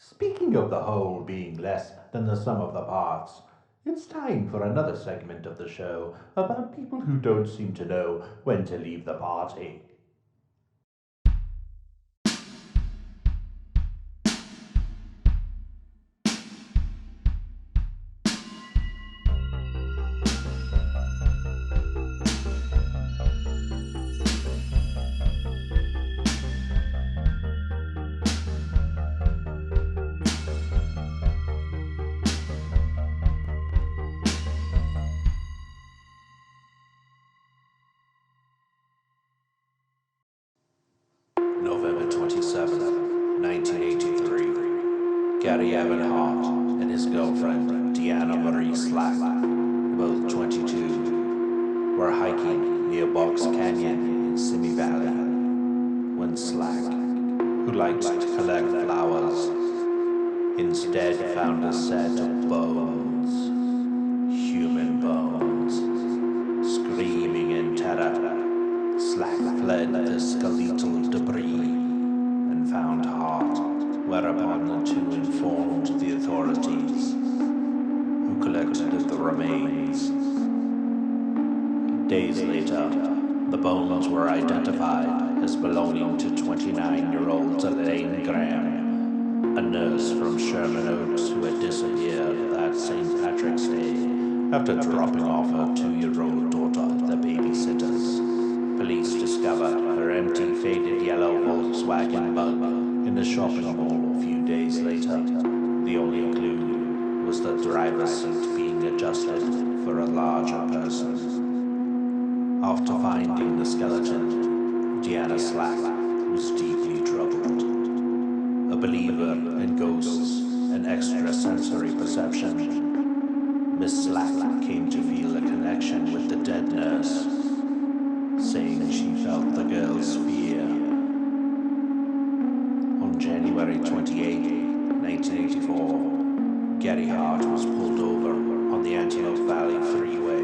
Speaking of the whole being less than the sum of the parts, it's time for another segment of the show about people who don't seem to know when to leave the party. November 27, 1983. Gary Evan Hart and his girlfriend, Deanna Marie Slack, both 22, were hiking near Box Canyon in Simi Valley when Slack, who liked to collect flowers, instead found a set of bones, human bones. Screaming in terror, Slack fled the skeletal debris and found Hart, whereupon the two informed the authorities, who collected the remains. Days later, the bones were identified as belonging to 29-year-old Elaine Graham, a nurse from Sherman Oaks who had disappeared that St. Patrick's Day after dropping off her 2-year-old daughter at the babysitter's. Police discovered her empty, faded yellow Volkswagen Bug in a shopping mall a few days later. The only clue was the driver's seat being adjusted for a larger person. After finding the skeleton, Deanna Slack was deeply troubled. A believer in ghosts and extrasensory perception, Miss Slack came to feel a connection with the dead nurse, saying she felt the girl's fear. On January 28, 1984, Gary Hart was pulled over on the Antelope Valley Freeway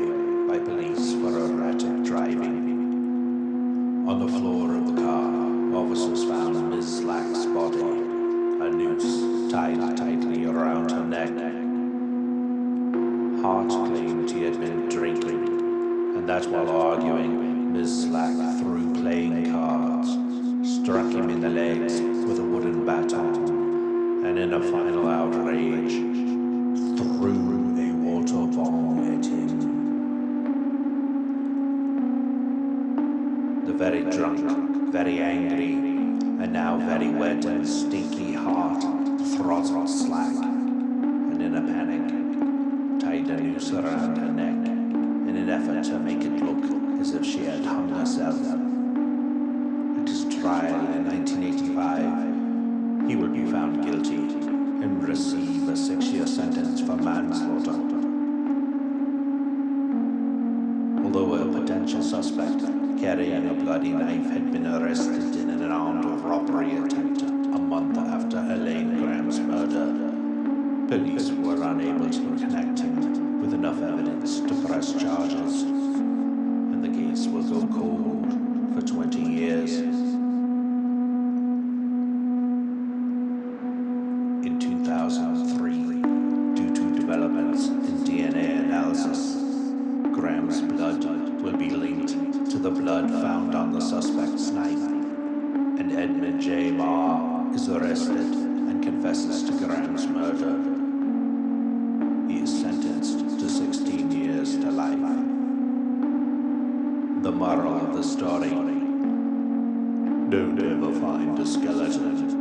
by police for erratic driving. On the floor of the car, officers found Ms. Slack's body, a noose tied tightly around her neck. Hart claimed he had been drinking, and that while arguing, Ms. Slack threw playing cards, struck him in the legs with a wooden baton, and in a final outrage, threw a water bomb at him. The very drunk, very angry, and now very wet and stinky Hart throttled Slack, and in a panic, tied a noose around her neck in an effort to make it look as if she had hung herself. At his trial in 1985, he will be found guilty and receive a 6-year sentence for manslaughter. Although a potential suspect carrying a bloody knife had been arrested in an armed robbery attempt a month after Elaine Graham's murder, police were unable to connect him with enough evidence to press charges, and the case will go cold for 20 years. In 2003, due to developments in DNA analysis, Graham's blood will be linked to the blood found on the suspect's knife, and Edmund J. Marr is arrested and confesses to Graham's murder. He is sentenced to 16 years to life. The moral of the story: don't ever find a skeleton